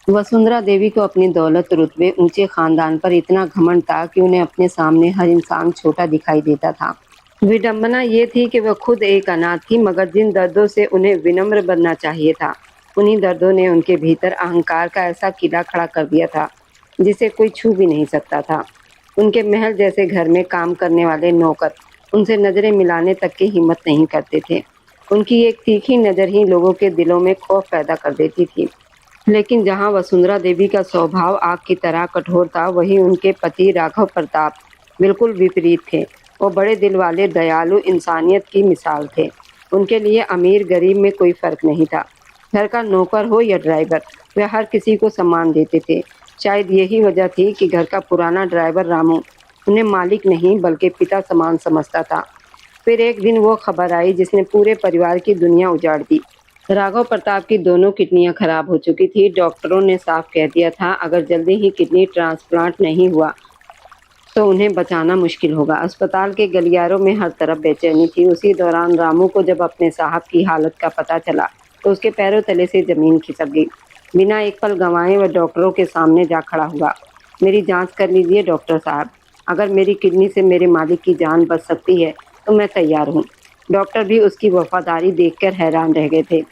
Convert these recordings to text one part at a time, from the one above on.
वसुंधरा देवी को अपनी दौलत, रुतबे, ऊंचे खानदान पर इतना घमंड था कि उन्हें अपने सामने हर इंसान छोटा दिखाई देता था। विडंबना ये थी कि वह खुद एक अनाथ थी, मगर जिन दर्दों से उन्हें विनम्र बनना चाहिए था, उन्हीं दर्दों ने उनके भीतर अहंकार का ऐसा किला खड़ा कर दिया था, जिसे कोई छू भी नहीं सकता था। उनके महल जैसे घर में काम करने वाले नौकर उनसे नजरें मिलाने तक की हिम्मत नहीं करते थे। उनकी एक तीखी नजर ही लोगों के दिलों में खौफ पैदा कर देती थी। लेकिन जहाँ वसुंधरा देवी का स्वभाव आग की तरह कठोर था, वहीं उनके पति राघव प्रताप बिल्कुल विपरीत थे। वो बड़े दिल वाले, दयालु, इंसानियत की मिसाल थे। उनके लिए अमीर गरीब में कोई फर्क नहीं था। घर का नौकर हो या ड्राइवर, वे हर किसी को सम्मान देते थे। शायद यही वजह थी कि घर का पुराना ड्राइवर रामू उन्हें मालिक नहीं बल्कि पिता समान समझता था। फिर एक दिन वो खबर आई जिसने पूरे परिवार की दुनिया उजाड़ दी। राघव प्रताप की दोनों किडनियां खराब हो चुकी थी। डॉक्टरों ने साफ कह दिया था, अगर जल्दी ही किडनी ट्रांसप्लांट नहीं हुआ तो उन्हें बचाना मुश्किल होगा। अस्पताल के गलियारों में हर तरफ बेचैनी थी। उसी दौरान रामू को जब अपने साहब की हालत का पता चला तो उसके पैरों तले से जमीन खिसक गई। बिना एक पल गंवाए वह डॉक्टरों के सामने जा खड़ा हुआ। मेरी जांच कर लीजिए डॉक्टर साहब, अगर मेरी किडनी से मेरे मालिक की जान बच सकती है तो मैं तैयार हूँ। डॉक्टर भी उसकी वफादारी देखकर हैरान रह गए थे।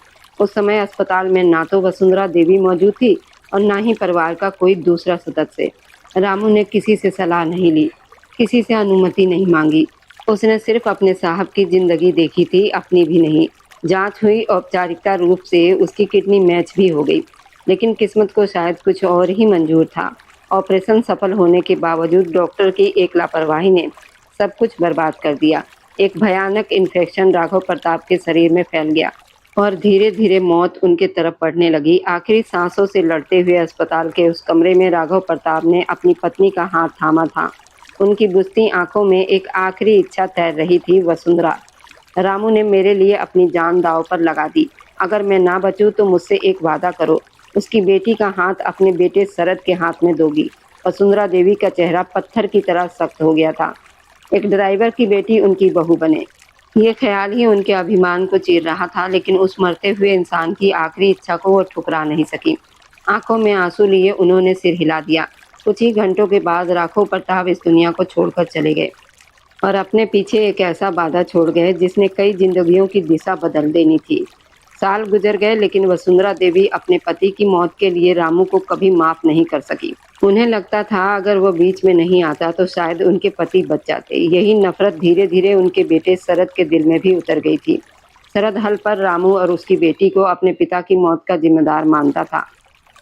उस समय अस्पताल में ना तो वसुंधरा देवी मौजूद थी और ना ही परिवार का कोई दूसरा सदस्य। रामू ने किसी से सलाह नहीं ली, किसी से अनुमति नहीं मांगी। उसने सिर्फ अपने साहब की जिंदगी देखी थी, अपनी भी नहीं। जांच हुई, औपचारिकता रूप से उसकी किडनी मैच भी हो गई, लेकिन किस्मत को शायद कुछ और ही मंजूर था। ऑपरेशन सफल होने के बावजूद डॉक्टर की एक लापरवाही ने सब कुछ बर्बाद कर दिया। एक भयानक इन्फेक्शन राघव प्रताप के शरीर में फैल गया और धीरे धीरे मौत उनके तरफ बढ़ने लगी। आखिरी सांसों से लड़ते हुए अस्पताल के उस कमरे में राघव प्रताप ने अपनी पत्नी का हाथ थामा था। उनकी बुझती आंखों में एक आखिरी इच्छा तैर रही थी, वसुंधरा, रामू ने मेरे लिए अपनी जान दांव पर लगा दी। अगर मैं ना बचूं तो मुझसे एक वादा करो, उसकी बेटी का हाथ अपने बेटे शरद के हाथ में दोगी। वसुंधरा देवी का चेहरा पत्थर की तरह सख्त हो गया था। एक ड्राइवर की बेटी उनकी बहू बने, ये ख्याल ही उनके अभिमान को चीर रहा था, लेकिन उस मरते हुए इंसान की आखिरी इच्छा को वो ठुकरा नहीं सकी। आंखों में आंसू लिए उन्होंने सिर हिला दिया। कुछ ही घंटों के बाद राघव प्रताप इस दुनिया को छोड़कर चले गए और अपने पीछे एक ऐसा वादा छोड़ गए जिसने कई जिंदगियों की दिशा बदल देनी थी। साल गुजर गए, लेकिन वसुंधरा देवी अपने पति की मौत के लिए रामू को कभी माफ नहीं कर सकी। उन्हें लगता था अगर वो बीच में नहीं आता तो शायद उनके पति बच जाते। यही नफरत धीरे धीरे उनके बेटे शरद के दिल में भी उतर गई थी। शरद हल पर रामू और उसकी बेटी को अपने पिता की मौत का जिम्मेदार मानता था,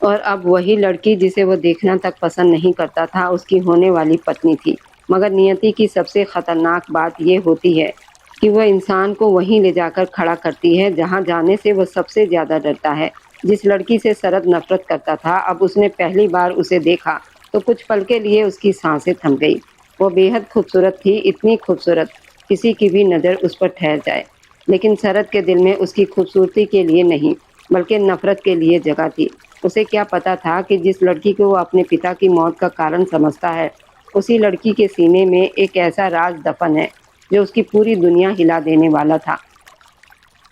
और अब वही लड़की जिसे वो देखना तक पसंद नहीं करता था उसकी होने वाली पत्नी थी। मगर नियति की सबसे खतरनाक बात ये होती है कि वह इंसान को वहीं ले जाकर खड़ा करती है जहां जाने से वह सबसे ज्यादा डरता है। जिस लड़की से शरद नफरत करता था, अब उसने पहली बार उसे देखा तो कुछ पल के लिए उसकी सांसें थम गई। वो बेहद खूबसूरत थी, इतनी खूबसूरत किसी की भी नज़र उस पर ठहर जाए। लेकिन शरद के दिल में उसकी खूबसूरती के लिए नहीं बल्कि नफरत के लिए जगह थी। उसे क्या पता था कि जिस लड़की को वो अपने पिता की मौत का कारण समझता है, उसी लड़की के सीने में एक ऐसा राज दफन है जो उसकी पूरी दुनिया हिला देने वाला था।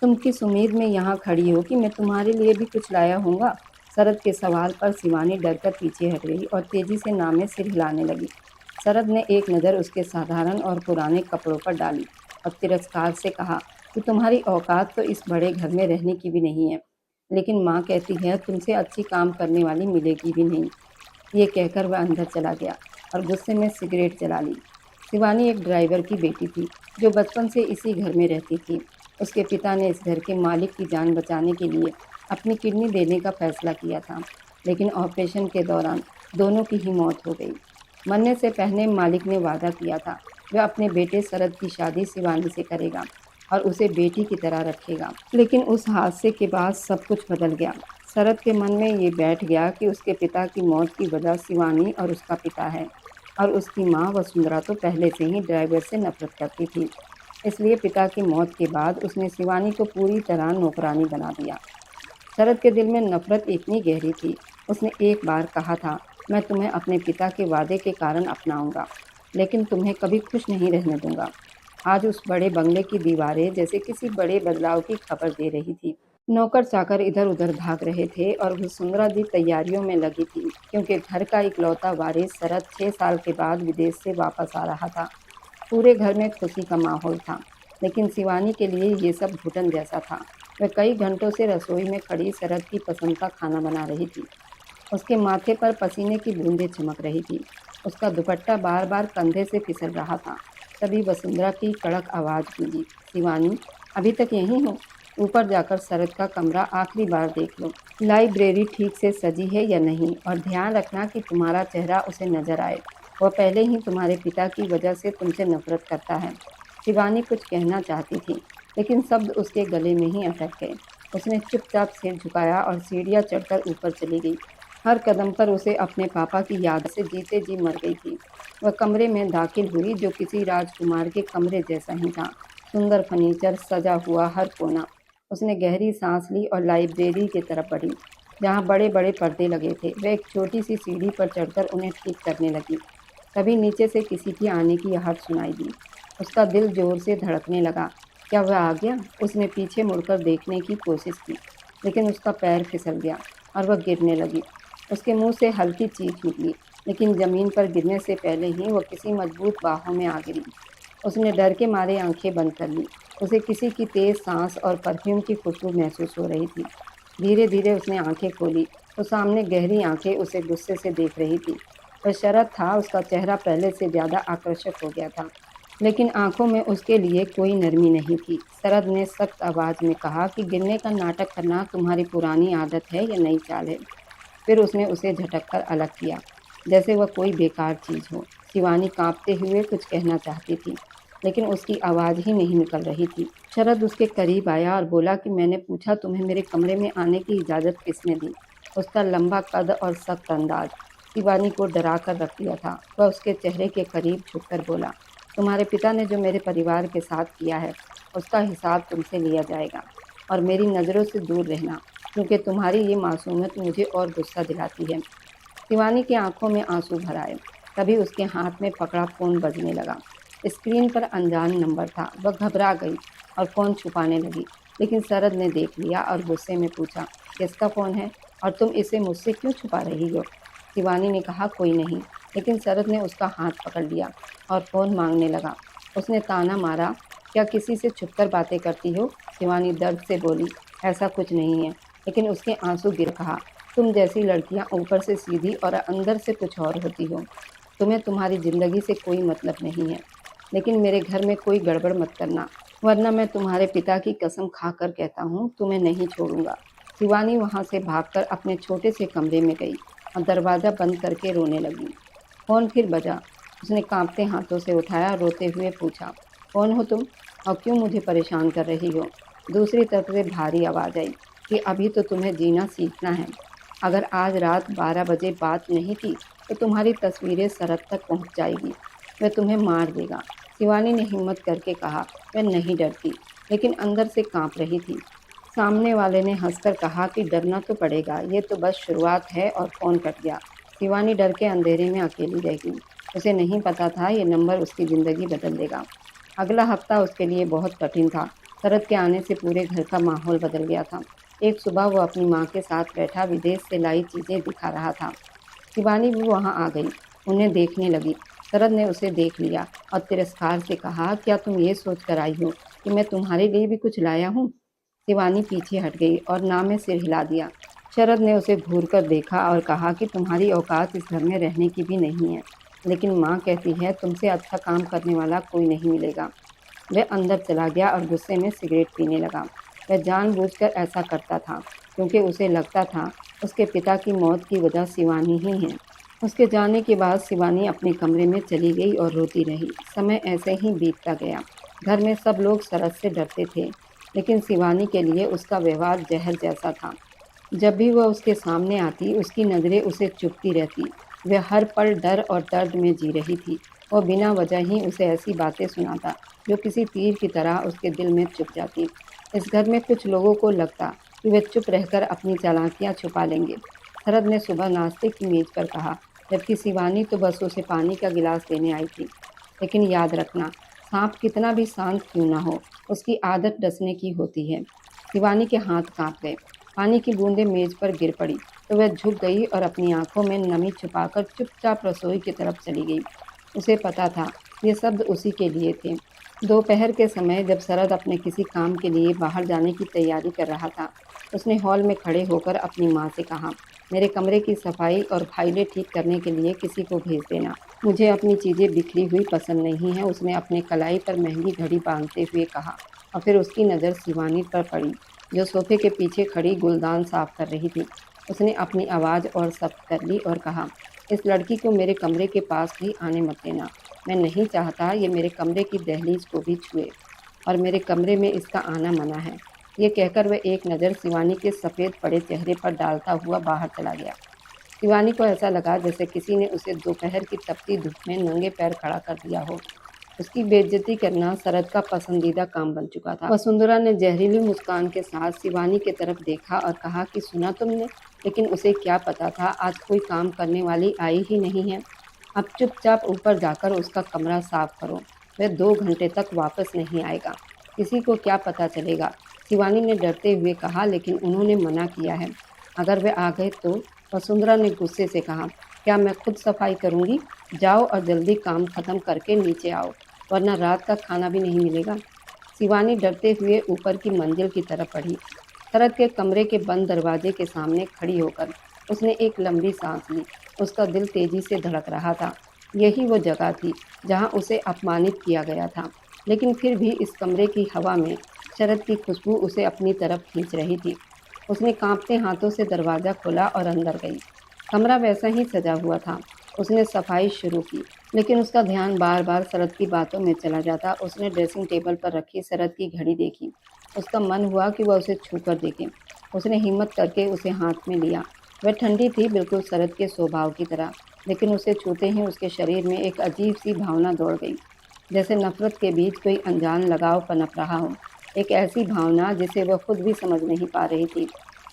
तुम किस उम्मीद में यहाँ खड़ी हो कि मैं तुम्हारे लिए भी कुछ लाया हूँगा? शरद के सवाल पर शिवानी डरकर पीछे हट गई और तेजी से नाव में सिर हिलाने लगी। शरद ने एक नज़र उसके साधारण और पुराने कपड़ों पर डाली और तिरस्कार से कहा कि तुम्हारी औकात तो इस बड़े घर में रहने की भी नहीं है, लेकिन माँ कहती है तुमसे अच्छी काम करने वाली मिलेगी भी नहीं। ये कहकर वह अंदर चला गया और गुस्से में सिगरेट जला ली। शिवानी एक ड्राइवर की बेटी थी जो बचपन से इसी घर में रहती थी। उसके पिता ने इस घर के मालिक की जान बचाने के लिए अपनी किडनी देने का फैसला किया था, लेकिन ऑपरेशन के दौरान दोनों की ही मौत हो गई। मरने से पहले मालिक ने वादा किया था वह अपने बेटे शरद की शादी शिवानी से करेगा और उसे बेटी की तरह रखेगा। लेकिन उस हादसे के बाद सब कुछ बदल गया। शरद के मन में ये बैठ गया कि उसके पिता की मौत की वजह शिवानी और उसका पिता है, और उसकी माँ वसुंधरा तो पहले से ही ड्राइवर से नफरत करती थी। इसलिए पिता की मौत के बाद उसने शिवानी को पूरी तरह नौकरानी बना दिया। शरद के दिल में नफरत इतनी गहरी थी, उसने एक बार कहा था, मैं तुम्हें अपने पिता के वादे के कारण अपनाऊंगा, लेकिन तुम्हें कभी खुश नहीं रहने दूंगा। आज उस बड़े बंगले की दीवारें जैसे किसी बड़े बदलाव की खबर दे रही थी। नौकर चाकर इधर उधर भाग रहे थे और वसुंधरा जी तैयारियों में लगी थी, क्योंकि घर का इकलौता वारिस शरद 6 साल के बाद विदेश से वापस आ रहा था। पूरे घर में खुशी का माहौल था, लेकिन शिवानी के लिए ये सब घुटन जैसा था। वह कई घंटों से रसोई में खड़ी शरद की पसंद का खाना बना रही थी। उसके माथे पर पसीने की बूंदें चमक रही थी। उसका दुपट्टा बार बार कंधे से फिसल रहा था। तभी वसुंधरा की कड़क आवाज़ गूंजी, शिवानी, अभी तक यहीं हो? ऊपर जाकर शरद का कमरा आखिरी बार देख लो। लाइब्रेरी ठीक से सजी है या नहीं, और ध्यान रखना कि तुम्हारा चेहरा उसे नजर आए। वह पहले ही तुम्हारे पिता की वजह से तुमसे नफरत करता है। शिवानी कुछ कहना चाहती थी, लेकिन शब्द उसके गले में ही अटक गए। उसने चुपचाप सिर झुकाया और सीढ़ियाँ चढ़कर ऊपर चली गई। हर कदम पर उसे अपने पापा की याद से जीते जी मर गई थी। वह कमरे में दाखिल हुई, जो किसी राजकुमार के कमरे जैसा ही था। सुंदर फर्नीचर, सजा हुआ हर कोना। उसने गहरी सांस ली और लाइब्रेरी की तरफ बढ़ी, जहाँ बड़े बड़े पर्दे लगे थे। वह एक छोटी सी सीढ़ी पर चढ़कर उन्हें ठीक करने लगी। तभी नीचे से किसी की आने की आहट सुनाई दी। उसका दिल जोर से धड़कने लगा। क्या वह आ गया? उसने पीछे मुड़कर देखने की कोशिश की, लेकिन उसका पैर फिसल गया और वह गिरने लगी। उसके मुंह से हल्की चीख निकली, लेकिन जमीन पर गिरने से पहले ही वह किसी मजबूत बाहों में आ गिरी। उसने डर के मारे आंखें बंद कर ली। उसे किसी की तेज सांस और परफ्यूम की खुशबू महसूस हो रही थी। धीरे धीरे उसने आंखें खोली, तो सामने गहरी आंखें उसे गुस्से से देख रही थी। वह शरद था। उसका चेहरा पहले से ज्यादा आकर्षक हो गया था, लेकिन आंखों में उसके लिए कोई नरमी नहीं थी। शरद ने सख्त आवाज में कहा कि गिरने का नाटक करना तुम्हारी पुरानी आदत है या नई चाल है? फिर उसने उसे झटक कर अलग किया, जैसे वह कोई बेकार चीज हो। शिवानी कांपते हुए कुछ कहना चाहती थी, लेकिन उसकी आवाज ही नहीं निकल रही थी। शरद उसके करीब आया और बोला कि मैंने पूछा, तुम्हें मेरे कमरे में आने की इजाजत किसने दी? उसका लंबा कद और सख्त अंदाज शिवानी को डरा कर रख दिया था। वह उसके चेहरे के करीब झुककर बोला, तुम्हारे पिता ने जो मेरे परिवार के साथ किया है, उसका हिसाब तुमसे लिया जाएगा। और मेरी नज़रों से दूर रहना, क्योंकि तुम्हारी ये मासूमियत मुझे और गुस्सा दिलाती है। शिवानी की आंखों में आंसू भर आए। तभी उसके हाथ में पकड़ा फ़ोन बजने लगा। स्क्रीन पर अनजान नंबर था। वह घबरा गई और फ़ोन छुपाने लगी, लेकिन शरद ने देख लिया और गुस्से में पूछा, किसका फ़ोन है और तुम इसे मुझसे क्यों छुपा रही हो? शिवानी ने कहा, कोई नहीं, लेकिन शरद ने उसका हाथ पकड़ लिया और फ़ोन मांगने लगा। उसने ताना मारा, क्या किसी से छुपकर बातें करती हो? शिवानी दर्द से बोली, ऐसा कुछ नहीं है। लेकिन उसके आंसू गिर कहा, तुम जैसी लड़कियां ऊपर से सीधी और अंदर से कुछ और होती हो। तुम्हें तुम्हारी ज़िंदगी से कोई मतलब नहीं है, लेकिन मेरे घर में कोई गड़बड़ मत करना, वरना मैं तुम्हारे पिता की कसम खाकर कहता हूँ, तुम्हें नहीं छोड़ूंगा। शिवानी वहाँ से भागकर अपने छोटे से कमरे में गई और दरवाज़ा बंद करके रोने लगी। फ़ोन फिर बजा। उसने कांपते हाथों से उठाया और रोते हुए पूछा, कौन हो तुम और क्यों मुझे परेशान कर रही हो? दूसरी तरफ से भारी आवाज़ आई कि अभी तो तुम्हें जीना सीखना है। अगर आज रात 12 बजे बात नहीं की, तो तुम्हारी तस्वीरें सरहद तक पहुंच जाएगी। वह तुम्हें मार देगा। शिवानी ने हिम्मत करके कहा। वह नहीं डरती, लेकिन अंदर से कांप रही थी। सामने वाले ने हंसकर कहा कि डरना तो पड़ेगा, ये तो बस शुरुआत है, और फ़ोन कट गया। शिवानी डर के अंधेरे में अकेली रह गई। उसे नहीं पता था ये नंबर उसकी ज़िंदगी बदल देगा। अगला हफ्ता उसके लिए बहुत कठिन था। शरद के आने से पूरे घर का माहौल बदल गया था। एक सुबह वो अपनी माँ के साथ बैठा विदेश से लाई चीज़ें दिखा रहा था। शिवानी भी वहाँ आ गई, उन्हें देखने लगी। शरद ने उसे देख लिया और तिरस्कार से कहा, क्या तुम ये सोच कर आई हो कि मैं तुम्हारे लिए भी कुछ लाया हूँ? शिवानी पीछे हट गई और ना में सिर हिला दिया। शरद ने उसे घूर कर देखा और कहा कि तुम्हारी औकात इस घर में रहने की भी नहीं है, लेकिन माँ कहती है तुमसे अच्छा काम करने वाला कोई नहीं मिलेगा। वह अंदर चला गया और गुस्से में सिगरेट पीने लगा। वह जानबूझकर ऐसा करता था, क्योंकि उसे लगता था उसके पिता की मौत की वजह शिवानी ही है। उसके जाने के बाद शिवानी अपने कमरे में चली गई और रोती रही। समय ऐसे ही बीतता गया। घर में सब लोग शरद से डरते थे, लेकिन शिवानी के लिए उसका व्यवहार जहर जैसा था। जब भी वह उसके सामने आती, उसकी नज़रें उसे चुभती रहती। वह हर पल डर और दर्द में जी रही थी। वह बिना वजह ही उसे ऐसी बातें सुनाता, जो किसी तीर की तरह उसके दिल में चुभ जाती। इस घर में कुछ लोगों को लगता कि वे चुप रहकर अपनी चालाकियां छुपा लेंगे। शरद ने सुबह नाश्ते की मेज पर कहा, जबकि शिवानी तो बस उसे पानी का गिलास देने आई थी। लेकिन याद रखना, सांप कितना भी शांत क्यों ना हो, उसकी आदत डसने की होती है। शिवानी के हाथ कांप गए। पानी की बूंदें मेज पर गिर पड़ी तो वह झुक गई और अपनी आंखों में नमी छुपाकर चुपचाप रसोई की तरफ चली गई। उसे पता था ये शब्द उसी के लिए थे। दोपहर के समय जब शरद अपने किसी काम के लिए बाहर जाने की तैयारी कर रहा था, उसने हॉल में खड़े होकर अपनी माँ से कहा, मेरे कमरे की सफाई और फाइलें ठीक करने के लिए किसी को भेज देना। मुझे अपनी चीज़ें बिखरी हुई पसंद नहीं है, उसने अपने कलाई पर महंगी घड़ी बांधते हुए कहा। और फिर उसकी नज़र शिवानी पर पड़ी, जो सोफे के पीछे खड़ी गुलदान साफ कर रही थी। उसने अपनी आवाज़ और सख्त कर ली और कहा, इस लड़की को मेरे कमरे के पास भी आने मत देना। मैं नहीं चाहता ये मेरे कमरे की दहलीज को भी छुए और मेरे कमरे में इसका आना मना है। ये कहकर वह एक नज़र शिवानी के सफ़ेद पड़े चेहरे पर डालता हुआ बाहर चला गया। शिवानी को ऐसा लगा जैसे किसी ने उसे दोपहर की तपती धूप में नंगे पैर खड़ा कर दिया हो। उसकी बेइज्जती करना शरद का पसंदीदा काम बन चुका था। वसुंधरा ने जहरीली मुस्कान के साथ शिवानी की तरफ देखा और कहा कि सुना तुमने, लेकिन उसे क्या पता था आज कोई काम करने वाली आई ही नहीं है। अब चुपचाप ऊपर जाकर उसका कमरा साफ करो। वह 2 घंटे तक वापस नहीं आएगा। किसी को क्या पता चलेगा। शिवानी ने डरते हुए कहा, लेकिन उन्होंने मना किया है। अगर वे आ गए तो? वसुंधरा ने गुस्से से कहा, क्या मैं खुद सफाई करूंगी? जाओ और जल्दी काम खत्म करके नीचे आओ, वरना रात का खाना भी नहीं मिलेगा। शिवानी डरते हुए ऊपर की मंजिल की तरफ बढ़ी। शरद के कमरे के बंद दरवाजे के सामने खड़ी होकर उसने एक लंबी सांस ली। उसका दिल तेजी से धड़क रहा था। यही वो जगह थी जहां उसे अपमानित किया गया था, लेकिन फिर भी इस कमरे की हवा में शरद की खुशबू उसे अपनी तरफ खींच रही थी। उसने कांपते हाथों से दरवाज़ा खोला और अंदर गई। कमरा वैसा ही सजा हुआ था। उसने सफाई शुरू की, लेकिन उसका ध्यान बार बार शरद की बातों में चला जाता। उसने ड्रेसिंग टेबल पर रखी शरद की घड़ी देखी। उसका मन हुआ कि वह उसे छू कर देखे। उसने हिम्मत करके उसे हाथ में लिया। वह ठंडी थी, बिल्कुल शरद के स्वभाव की तरह, लेकिन उसे छूते ही उसके शरीर में एक अजीब सी भावना दौड़ गई, जैसे नफरत के बीच कोई अनजान लगाव पनप रहा हो। एक ऐसी भावना जिसे वह खुद भी समझ नहीं पा रही थी।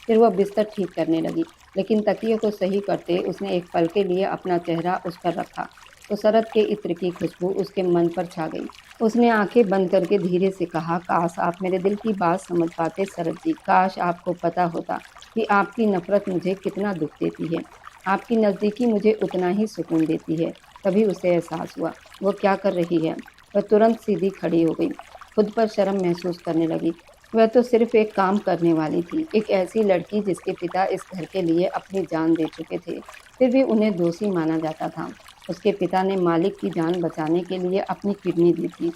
फिर वह बिस्तर ठीक करने लगी, लेकिन तकिए को सही करते उसने एक पल के लिए अपना चेहरा उस पर रखा तो शरद के इत्र की खुशबू उसके मन पर छा गई। उसने आंखें बंद करके धीरे से कहा, काश आप मेरे दिल की बात समझ पाते शरद जी। काश आपको पता होता कि आपकी नफरत मुझे कितना दुख देती है। आपकी नज़दीकी मुझे उतना ही सुकून देती है। तभी उसे एहसास हुआ वो क्या कर रही है। वह तुरंत सीधी खड़ी हो गई। खुद पर शर्म महसूस करने लगी। वह तो सिर्फ एक काम करने वाली थी, एक ऐसी लड़की जिसके पिता इस घर के लिए अपनी जान दे चुके थे, फिर भी उन्हें दोषी माना जाता था। उसके पिता ने मालिक की जान बचाने के लिए अपनी किडनी दी थी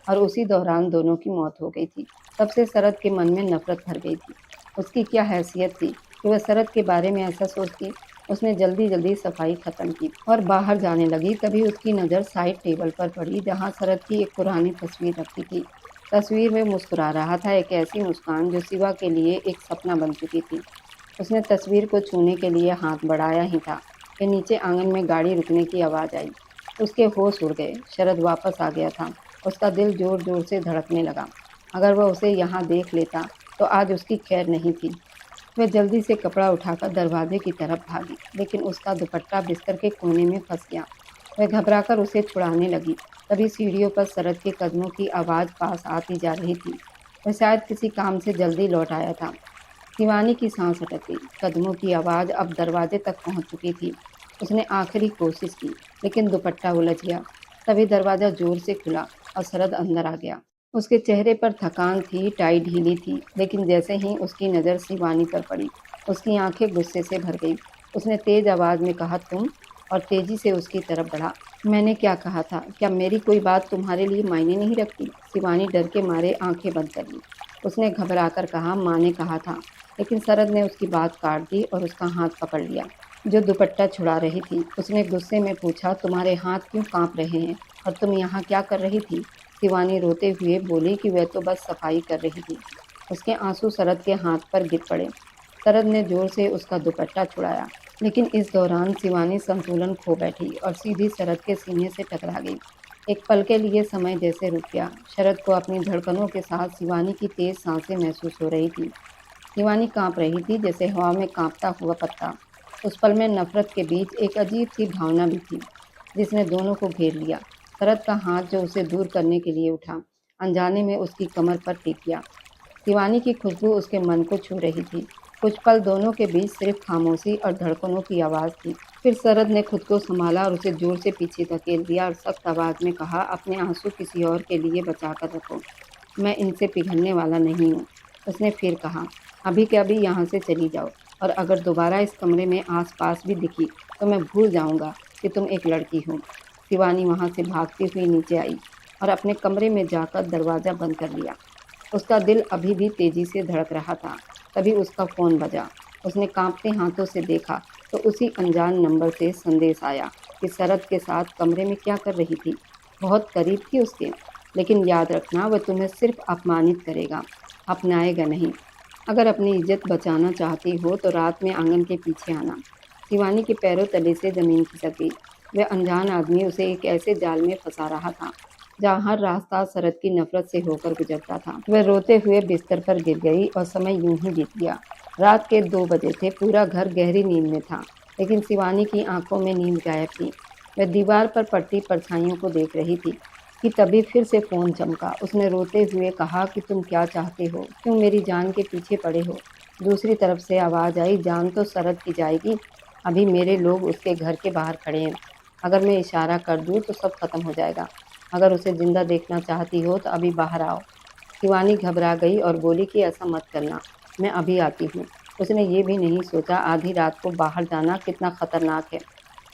और उसी दौरान दोनों की मौत हो गई थी। तब से शरद के मन में नफरत भर गई थी। उसकी क्या हैसियत थी कि वह शरद के बारे में ऐसा सोचती। उसने जल्दी जल्दी सफाई खत्म की और बाहर जाने लगी। तभी उसकी नज़र साइड टेबल पर पड़ी जहाँ शरद की एक पुरानी तस्वीर रखी थी। तस्वीर में मुस्कुरा रहा था, एक ऐसी मुस्कान जो शिवा के लिए एक सपना बन चुकी थी। उसने तस्वीर को छूने के लिए हाथ बढ़ाया ही था कि नीचे आंगन में गाड़ी रुकने की आवाज़ आई। उसके होश उड़ गए। शरद वापस आ गया था। उसका दिल जोर जोर से धड़कने लगा। अगर वह उसे यहाँ देख लेता तो आज उसकी खैर नहीं थी। वह जल्दी से कपड़ा उठाकर दरवाजे की तरफ भागी, लेकिन उसका दुपट्टा बिस्तर के कोने में फंस गया। वह घबराकर उसे छुड़ाने लगी। तभी सीढ़ियों पर शरद के कदमों की आवाज़ पास आती जा रही थी। वह शायद किसी काम से जल्दी लौट आया था। शिवानी की सांस अटक गई। कदमों की आवाज़ अब दरवाजे तक पहुंच चुकी थी। उसने आखिरी कोशिश की, लेकिन दुपट्टा उलझ गया। तभी दरवाज़ा जोर से खुला और शरद अंदर आ गया। उसके चेहरे पर थकान थी, टाई ढीली थी, लेकिन जैसे ही उसकी नज़र शिवानी पर पड़ी, उसकी आंखें गुस्से से भर गईं। उसने तेज आवाज़ में कहा, तुम? और तेजी से उसकी तरफ बढ़ा। मैंने क्या कहा था? क्या मेरी कोई बात तुम्हारे लिए मायने नहीं रखती? शिवानी डर के मारे आंखें बंद कर ली। उसने घबराकर कहा, माँ ने कहा था। लेकिन शरद ने उसकी बात काट दी और उसका हाथ पकड़ लिया, जो दुपट्टा छुड़ा रही थी। उसने गुस्से में पूछा, तुम्हारे हाथ क्यों कांप रहे हैं और तुम यहाँ क्या कर रही थी? शिवानी रोते हुए बोली कि वह तो बस सफाई कर रही थी। उसके आंसू शरद के हाथ पर गिर पड़े। शरद ने जोर से उसका दुपट्टा छुड़ाया, लेकिन इस दौरान शिवानी संतुलन खो बैठी और सीधी शरद के सीने से टकरा गई। एक पल के लिए समय जैसे रुक गया। शरद को अपनी धड़कनों के साथ शिवानी की तेज सांसें महसूस हो रही थी। शिवानी कांप रही थी जैसे हवा में कांपता हुआ पत्ता। उस पल में नफरत के बीच एक अजीब सी भावना भी थी, जिसने दोनों को घेर लिया। शरद का हाथ जो उसे दूर करने के लिए उठा, अनजाने में उसकी कमर पर टिक गया। शिवानी की खुशबू उसके मन को छू रही थी। कुछ पल दोनों के बीच सिर्फ खामोशी और धड़कनों की आवाज़ थी। फिर शरद ने खुद को संभाला और उसे जोर से पीछे धकेल दिया और सख्त आवाज़ में कहा, अपने आंसू किसी और के लिए बचा कर रखो। मैं इनसे पिघलने वाला नहीं हूँ। उसने फिर कहा, अभी के अभी यहाँ से चली जाओ, और अगर दोबारा इस कमरे में आस-पास भी दिखी तो मैं भूल जाऊँगा कि तुम एक लड़की हो। शिवानी वहाँ से भागती हुई नीचे आई और अपने कमरे में जाकर दरवाज़ा बंद कर लिया। उसका दिल अभी भी तेज़ी से धड़क रहा था। तभी उसका फ़ोन बजा। उसने काँपते हाथों से देखा तो उसी अनजान नंबर से संदेश आया कि शरद के साथ कमरे में क्या कर रही थी। बहुत करीब थी उसके, लेकिन याद रखना वह तुम्हें सिर्फ़ अपमानित करेगा, अपनाएगा नहीं। अगर अपनी इज़्ज़त बचाना चाहती हो तो रात में आँगन के पीछे आना। शिवानी के पैरों तले से ज़मीन खिसक गई। वह अनजान आदमी उसे एक ऐसे जाल में फँसा रहा था जहाँ हर रास्ता शरद की नफ़रत से होकर गुजरता था। वह रोते हुए बिस्तर पर गिर गई और समय यूं ही बीत गया। रात के 2 बजे थे। पूरा घर गहरी नींद में था, लेकिन शिवानी की आंखों में नींद गायब थी। वह दीवार पर पड़ती परछाइयों को देख रही थी कि तभी फिर से फ़ोन चमका। उसने रोते हुए कहा कि तुम क्या चाहते हो? क्यों मेरी जान के पीछे पड़े हो? दूसरी तरफ से आवाज़ आई, जान तो शरद की जाएगी। अभी मेरे लोग उसके घर के बाहर खड़े हैं। अगर मैं इशारा कर दूँ तो सब खत्म हो जाएगा। अगर उसे ज़िंदा देखना चाहती हो तो अभी बाहर आओ। शिवानी घबरा गई और बोली कि ऐसा मत करना, मैं अभी आती हूँ। उसने ये भी नहीं सोचा आधी रात को बाहर जाना कितना खतरनाक है।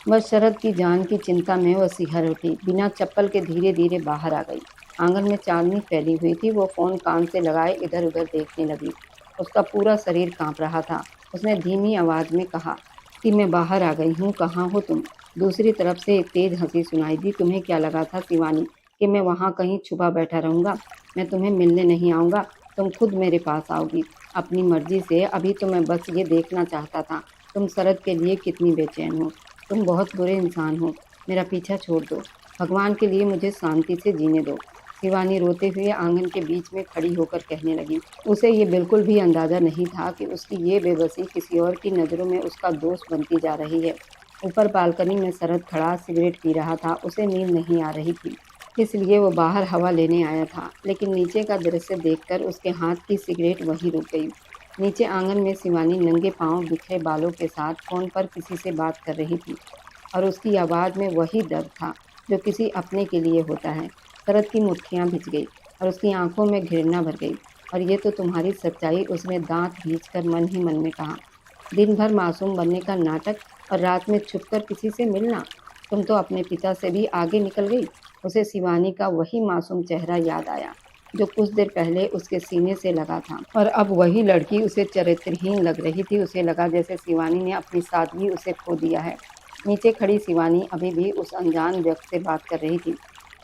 वह शरद की जान की चिंता में वह सिहर उठी। बिना चप्पल के धीरे-धीरे बाहर आ गई। आंगन में चांदनी फैली हुई थी। वो फ़ोन कान से लगाए इधर-उधर देखने लगी। उसका पूरा शरीर काँप रहा था। उसने धीमी आवाज़ में कहा कि मैं बाहर आ गई हूँ, कहाँ हो तुम? दूसरी तरफ से एक तेज़ हँसी सुनाई दी। तुम्हें क्या लगा था शिवानी कि मैं वहाँ कहीं छुपा बैठा रहूँगा? मैं तुम्हें मिलने नहीं आऊँगा, तुम खुद मेरे पास आओगी, अपनी मर्ज़ी से। अभी तो मैं बस ये देखना चाहता था, तुम शरद के लिए कितनी बेचैन हो। तुम बहुत बुरे इंसान हो, मेरा पीछा छोड़ दो। भगवान के लिए मुझे शांति से जीने दो। शिवानी रोते हुए आंगन के बीच में खड़ी होकर कहने लगी। उसे ये बिल्कुल भी अंदाज़ा नहीं था कि उसकी ये बेबसी किसी और की नज़रों में उसका दोस्त बनती जा रही है। ऊपर बालकनी में शरद खड़ा सिगरेट पी रहा था। उसे नींद नहीं आ रही थी, इसलिए वो बाहर हवा लेने आया था, लेकिन नीचे का दृश्य देखकर उसके हाथ की सिगरेट वहीं रुक गई। नीचे आंगन में शिवानी नंगे पांव बिखरे बालों के साथ फ़ोन पर किसी से बात कर रही थी, और उसकी आवाज़ में वही दर्द था जो किसी अपने के लिए होता है। शरद की मुट्ठियाँ भिज गई और उसकी आंखों में घृणा भर गई। और ये तो तुम्हारी सच्चाई, उसने दांत भींचकर मन ही मन में कहा। दिन भर मासूम बनने का नाटक और रात में छुपकर किसी से मिलना। तुम तो अपने पिता से भी आगे निकल गई। उसे शिवानी का वही मासूम चेहरा याद आया जो कुछ देर पहले उसके सीने से लगा था, और अब वही लड़की उसे चरित्रहीन लग रही थी। उसे लगा जैसे शिवानी ने अपनी सादगी उसे खो दिया है। नीचे खड़ी शिवानी अभी भी उस अनजान व्यक्ति से बात कर रही थी।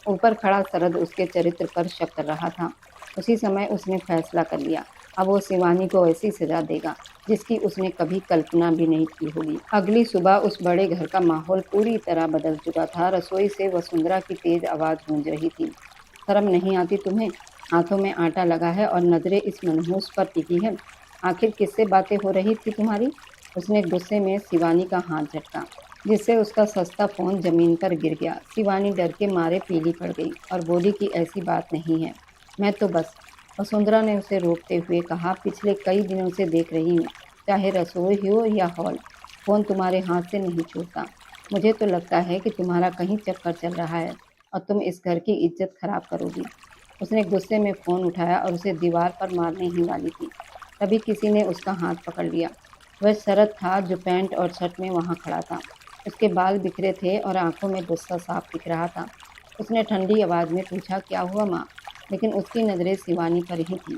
ऊपर खड़ा शरद उसके चरित्र पर शक कर रहा था। उसी समय उसने फैसला कर लिया, अब वो शिवानी को ऐसी सजा देगा जिसकी उसने कभी कल्पना भी नहीं की होगी। अगली सुबह उस बड़े घर का माहौल पूरी तरह बदल चुका था। रसोई से वसुंधरा की तेज आवाज़ गूंज रही थी। शर्म नहीं आती तुम्हें? हाथों में आटा लगा है और नजरें इस मनहूस पर टिकी है। आखिर किससे बातें हो रही थी तुम्हारी? उसने गुस्से में शिवानी का हाथ झटका, जिससे उसका सस्ता फ़ोन ज़मीन पर गिर गया। शिवानी डर के मारे पीली पड़ गई और बोली कि ऐसी बात नहीं है, मैं तो बस। वसुंधरा ने उसे रोकते हुए कहा, पिछले कई दिनों से देख रही हूँ, चाहे रसोई हो या हॉल, फ़ोन तुम्हारे हाथ से नहीं छूटता। मुझे तो लगता है कि तुम्हारा कहीं चक्कर चल रहा है और तुम इस घर की इज्जत खराब करोगी। उसने गुस्से में फ़ोन उठाया और उसे दीवार पर मारने ही वाली थी। तभी किसी ने उसका हाथ पकड़ लिया। वह शरद था जो पैंट और शर्ट में वहाँ खड़ा था। उसके बाल बिखरे थे और आंखों में गुस्सा साफ दिख रहा था। उसने ठंडी आवाज़ में पूछा, क्या हुआ माँ? लेकिन उसकी नज़रें शिवानी पर ही थीं।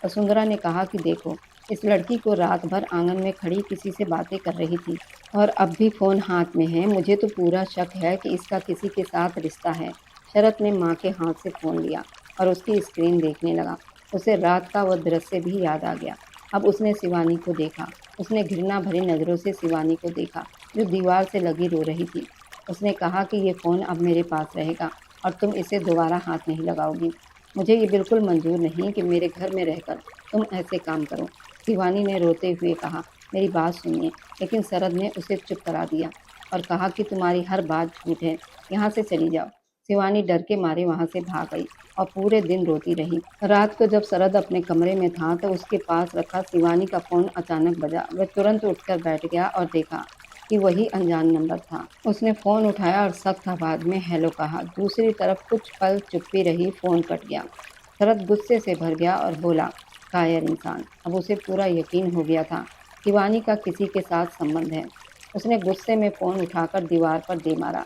वसुंधरा ने कहा कि देखो, इस लड़की को रात भर आंगन में खड़ी किसी से बातें कर रही थी और अब भी फ़ोन हाथ में है। मुझे तो पूरा शक है कि इसका किसी के साथ रिश्ता है। शरद ने माँ के हाथ से फ़ोन लिया और उसकी स्क्रीन देखने लगा। उसे रात का वह दृश्य भी याद आ गया। अब उसने शिवानी को देखा। उसने घृणा भरी नज़रों से शिवानी को देखा, जो दीवार से लगी रो रही थी। उसने कहा कि ये फ़ोन अब मेरे पास रहेगा और तुम इसे दोबारा हाथ नहीं लगाओगी। मुझे ये बिल्कुल मंजूर नहीं कि मेरे घर में रहकर तुम ऐसे काम करो। शिवानी ने रोते हुए कहा, मेरी बात सुनिए। लेकिन शरद ने उसे चुप करा दिया और कहा कि तुम्हारी हर बात झूठ है, यहाँ से चली जाओ। शिवानी डर के मारे वहां से भाग गई और पूरे दिन रोती रही। रात को जब शरद अपने कमरे में था तो उसके पास रखा शिवानी का फोन अचानक बजा। वह तुरंत उठकर बैठ गया और देखा कि वही अनजान नंबर था। उसने फोन उठाया और सख्त आवाज में हेलो कहा। दूसरी तरफ कुछ पल चुप्पी रही, फोन कट गया। शरद गुस्से से भर गया और बोला, कायर इंसान। अब उसे पूरा यकीन हो गया था, शिवानी का किसी के साथ संबंध है। उसने गुस्से में फोन उठाकर दीवार पर दे मारा,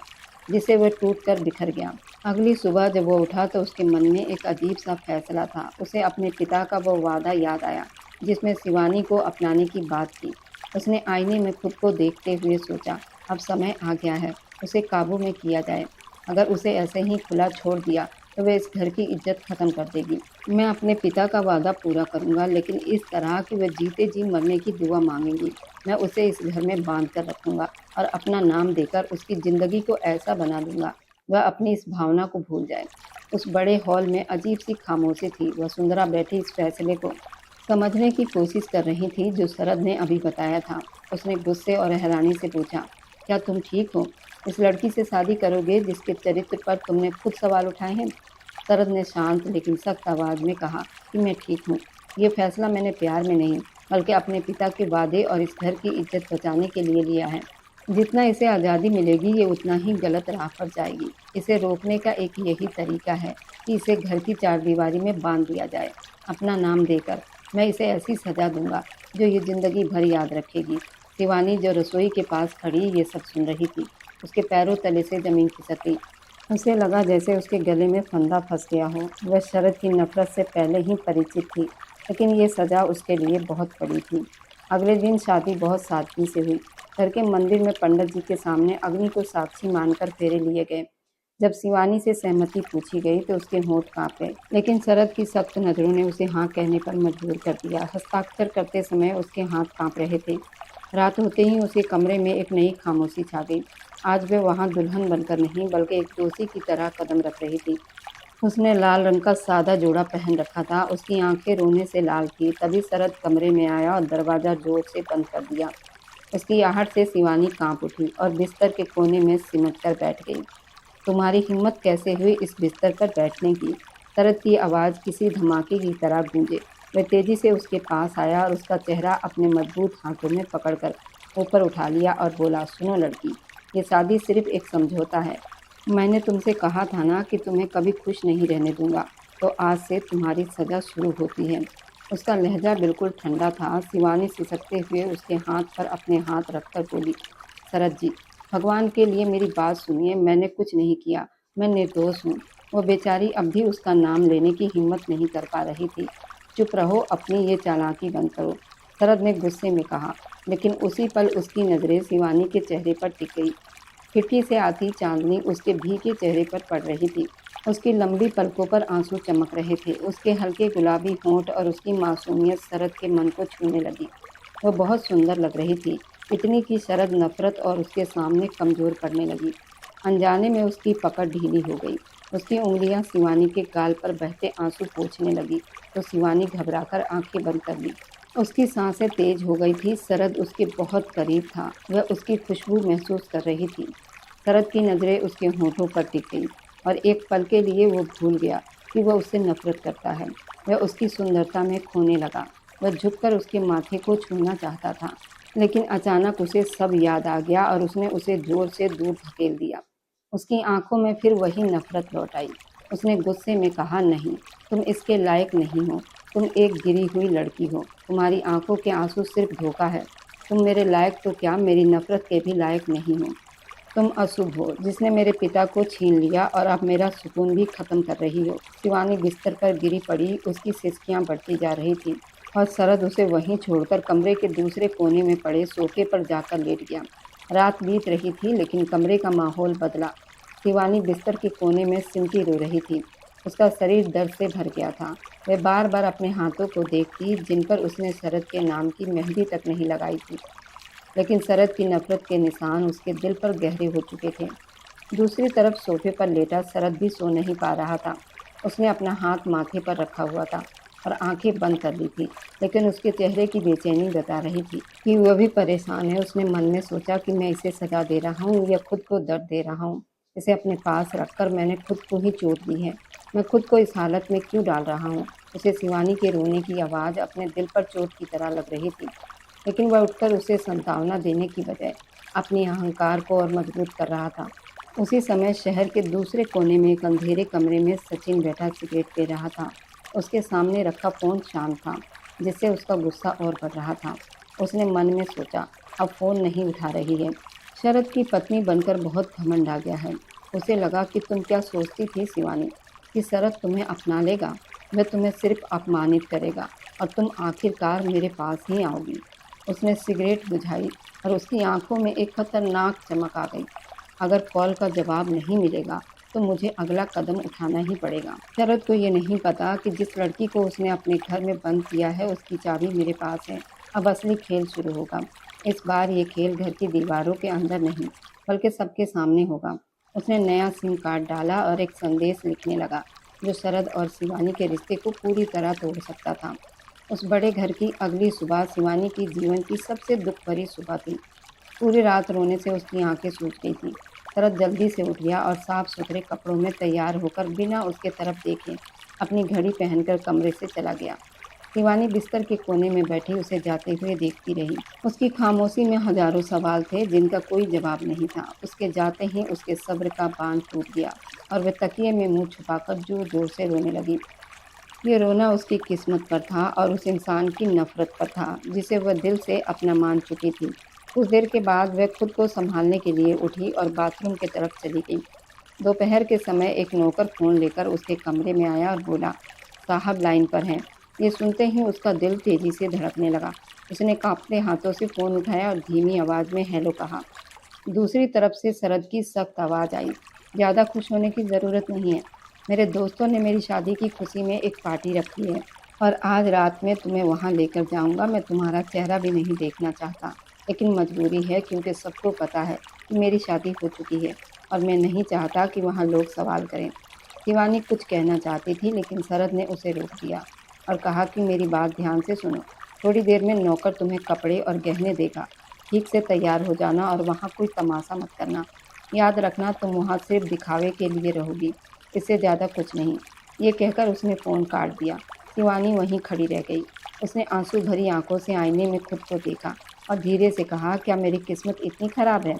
जिसे वह टूटकर बिखर गया। अगली सुबह जब वो उठा तो उसके मन में एक अजीब सा फैसला था। उसे अपने पिता का वो वादा याद आया जिसमें शिवानी को अपनाने की बात थी। उसने आईने में खुद को देखते हुए सोचा, अब समय आ गया है, उसे काबू में किया जाए। अगर उसे ऐसे ही खुला छोड़ दिया तो वह इस घर की इज्जत खत्म कर देगी। मैं अपने पिता का वादा पूरा करूंगा, लेकिन इस तरह कि वह जीते जी मरने की दुआ मांगेंगी। मैं उसे इस घर में बांध कर रखूंगा और अपना नाम देकर उसकी जिंदगी को ऐसा बना दूंगा वह अपनी इस भावना को भूल जाए। उस बड़े हॉल में अजीब सी खामोशी थी। वसुंधरा बैठी इस फैसले को समझने की कोशिश कर रही थी जो शरद ने अभी बताया था। उसने गुस्से और हैरानी से पूछा, क्या तुम ठीक हो? इस लड़की से शादी करोगे जिसके चरित्र पर तुमने खुद सवाल उठाए हैं? शरद ने शांत लेकिन सख्त आवाज में कहा कि मैं ठीक हूँ। ये फैसला मैंने प्यार में नहीं, बल्कि अपने पिता के वादे और इस घर की इज्जत बचाने के लिए लिया है। जितना इसे आज़ादी मिलेगी ये उतना ही गलत राह पर जाएगी। इसे रोकने का एक यही तरीका है कि इसे घर की चारदीवारी में बांध दिया जाए, अपना नाम देकर। मैं इसे ऐसी सजा दूंगा जो ये जिंदगी भर याद रखेगी। शिवानी जो रसोई के पास खड़ी ये सब सुन रही थी। उसके पैरों तले से जमीन खिसक गई। उसे लगा जैसे उसके गले में फंदा फंस गया हो। वह शरद की नफरत से पहले ही परिचित थी, लेकिन ये सजा उसके लिए बहुत बड़ी थी। अगले दिन शादी बहुत सादगी से हुई। घर के मंदिर में पंडित जी के सामने अग्नि को साक्षी मानकर फेरे लिए गए। जब शिवानी से सहमति पूछी गई तो उसके होंठ कांप गए, लेकिन शरद की सख्त नजरों ने उसे हाँ कहने पर मजबूर कर दिया। हस्ताक्षर करते समय उसके हाथ कांप रहे थे। रात होते ही उसके कमरे में एक नई खामोशी छा गई। आज वह वहां दुल्हन बनकर नहीं बल्कि एक दोषी की तरह कदम रख रही थी। उसने लाल रंग का सादा जोड़ा पहन रखा था। उसकी आंखें रोने से लाल थी। तभी शरद कमरे में आया और दरवाजा जोर से बंद कर दिया। उसकी आहट से शिवानी कांप उठी और बिस्तर के कोने में सिमट कर बैठ गई। तुम्हारी हिम्मत कैसे हुई इस बिस्तर पर बैठने की? शरद की आवाज़ किसी धमाके की तरह गूंजे। वह तेजी से उसके पास आया और उसका चेहरा अपने मजबूत हाथों में पकड़कर ऊपर उठा लिया और बोला, सुनो लड़की, ये शादी सिर्फ एक समझौता है। मैंने तुमसे कहा था ना कि तुम्हें कभी खुश नहीं रहने दूंगा। तो आज से तुम्हारी सजा शुरू होती है। उसका लहजा बिल्कुल ठंडा था। शिवानी सिसकते हुए उसके हाथ पर अपने हाथ रखकर बोली, शरद जी, भगवान के लिए मेरी बात सुनिए। मैंने कुछ नहीं किया, मैं निर्दोष हूँ। वो बेचारी अब भी उसका नाम लेने की हिम्मत नहीं कर पा रही थी। चुप रहो, अपनी ये चालाकी बंद करो, शरद ने गुस्से में कहा। लेकिन उसी पल उसकी नज़रें शिवानी के चेहरे पर टिक गई। खिड़की से आती चांदनी उसके भीगे चेहरे पर पड़ रही थी। उसकी लंबी पलकों पर आंसू चमक रहे थे। उसके हल्के गुलाबी होंठ और उसकी मासूमियत शरद के मन को छूने लगी। वह बहुत सुंदर लग रही थी, इतनी कि शरद नफरत और उसके सामने कमजोर पड़ने लगी। अनजाने में उसकी पकड़ ढीली हो गई। उसकी उंगलियां शिवानी के गाल पर बहते आंसू पोंछने लगी तो शिवानी घबराकर आंखें बंद कर ली। उसकी सांसें तेज हो गई थी। शरद उसके बहुत करीब था। वह उसकी खुशबू महसूस कर रही थी। शरद की नज़रें उसके होठों पर टिक गईं और एक पल के लिए वो भूल गया कि वह उससे नफरत करता है। वह उसकी सुंदरता में खोने लगा। वह झुककर उसके माथे को छूना चाहता था, लेकिन अचानक उसे सब याद आ गया और उसने उसे जोर से दूर धकेल दिया। उसकी आंखों में फिर वही नफरत लौट आई। उसने गुस्से में कहा, नहीं, तुम इसके लायक नहीं हो। तुम एक गिरी हुई लड़की हो। तुम्हारी आंखों के आंसू सिर्फ धोखा है। तुम मेरे लायक तो क्या, मेरी नफरत के भी लायक नहीं हो। तुम अशुभ हो जिसने मेरे पिता को छीन लिया और अब मेरा सुकून भी खत्म कर रही हो। शिवानी बिस्तर पर गिरी पड़ी, उसकी सिसकियां बढ़ती जा रही थी और शरद उसे वहीं छोड़कर कमरे के दूसरे कोने में पड़े सोफे पर जाकर लेट गया। रात बीत रही थी लेकिन कमरे का माहौल बदला। शिवानी बिस्तर के कोने में सिमटी रो रही थी। उसका शरीर दर्द से भर गया था। वह बार बार अपने हाथों को देखती जिन पर उसने शरद के नाम की मेहंदी तक नहीं लगाई थी, लेकिन शरद की नफरत के निशान उसके दिल पर गहरे हो चुके थे। दूसरी तरफ सोफे पर लेटा शरद भी सो नहीं पा रहा था। उसने अपना हाथ माथे पर रखा हुआ था और आंखें बंद कर ली थी, लेकिन उसके चेहरे की बेचैनी बता रही थी कि वह भी परेशान है। उसने मन में सोचा कि मैं इसे सजा दे रहा हूँ या खुद को दर्द दे रहा हूँ। इसे अपने पास रखकर मैंने खुद को ही चोट दी है। मैं खुद को इस हालत में क्यों डाल रहा हूँ? उसे शिवानी के रोने की आवाज़ अपने दिल पर चोट की तरह लग रही थी, लेकिन वह उठकर उसे सांत्वना देने की बजाय अपनी अहंकार को और मजबूत कर रहा था। उसी समय शहर के दूसरे कोने में एक अंधेरे कमरे में सचिन बैठा सिगरेट पी रहा था। उसके सामने रखा फ़ोन शांत था, जिससे उसका गुस्सा और बढ़ रहा था। उसने मन में सोचा, अब फ़ोन नहीं उठा रही है, शरद की पत्नी बनकर बहुत घमंड आ गया है। उसे लगा कि तुम क्या सोचती थी शिवानी, कि शरद तुम्हें अपना लेगा? वह तुम्हें सिर्फ अपमानित करेगा और तुम आखिरकार मेरे पास ही आओगी। उसने सिगरेट बुझाई और उसकी आंखों में एक खतरनाक चमक आ गई। अगर कॉल का जवाब नहीं मिलेगा तो मुझे अगला कदम उठाना ही पड़ेगा। शरद को ये नहीं पता कि जिस लड़की को उसने अपने घर में बंद किया है उसकी चाबी मेरे पास है। अब असली खेल शुरू होगा। इस बार ये खेल घर की दीवारों के अंदर नहीं, बल्कि सबके सामने होगा। उसने नया सिम कार्ड डाला और एक संदेश लिखने लगा, जो शरद और शिवानी के रिश्ते को पूरी तरह तोड़ सकता था। उस बड़े घर की अगली सुबह शिवानी की जीवन की सबसे दुख भरी सुबह थी। पूरी रात रोने से उसकी आंखें सूज गई थीं। शरद जल्दी से उठ गया और साफ-सुथरे कपड़ों में तैयार होकर बिना उसके तरफ देखे अपनी घड़ी पहनकर कमरे से चला गया। शिवानी बिस्तर के कोने में बैठी उसे जाते हुए देखती रही। उसकी खामोशी में हजारों सवाल थे जिनका कोई जवाब नहीं था। उसके जाते ही उसके सब्र का बांध टूट गया और वह तकिए में मुँह छुपाकर जोर-जोर से रोने लगी। ये रोना उसकी किस्मत पर था और उस इंसान की नफ़रत पर था, जिसे वह दिल से अपना मान चुकी थी। कुछ देर के बाद वह खुद को सँभालने के लिए उठी और बाथरूम की तरफ चली गई। दोपहर के समय एक नौकर फ़ोन लेकर उसके कमरे में आया और बोला, "साहब लाइन पर हैं।" ये सुनते ही उसका दिल तेज़ी से धड़कने लगा। उसने काँपते हाथों से फ़ोन उठाया और धीमी आवाज़ में हेलो कहा। दूसरी तरफ से शरद की सख्त आवाज़ आई, "ज़्यादा खुश होने की ज़रूरत नहीं है। मेरे दोस्तों ने मेरी शादी की खुशी में एक पार्टी रखी है और आज रात में तुम्हें वहाँ लेकर जाऊँगा। मैं तुम्हारा चेहरा भी नहीं देखना चाहता, लेकिन मजबूरी है क्योंकि सबको पता है कि मेरी शादी हो चुकी है और मैं नहीं चाहता कि वहाँ लोग सवाल करें।" शिवानी कुछ कहना चाहती थी, लेकिन शरद ने उसे रोक दिया और कहा कि मेरी बात ध्यान से सुनो। थोड़ी देर में नौकर तुम्हें कपड़े और गहने देगा। ठीक से तैयार हो जाना और वहाँ कोई तमाशा मत करना। याद रखना तुम वहाँ सिर्फ दिखावे के लिए रहोगी, इससे ज़्यादा कुछ नहीं। ये कहकर उसने फ़ोन काट दिया। शिवानी वहीं खड़ी रह गई। उसने आंसू भरी आंखों से आईने में खुद को देखा और धीरे से कहा, क्या मेरी किस्मत इतनी खराब है?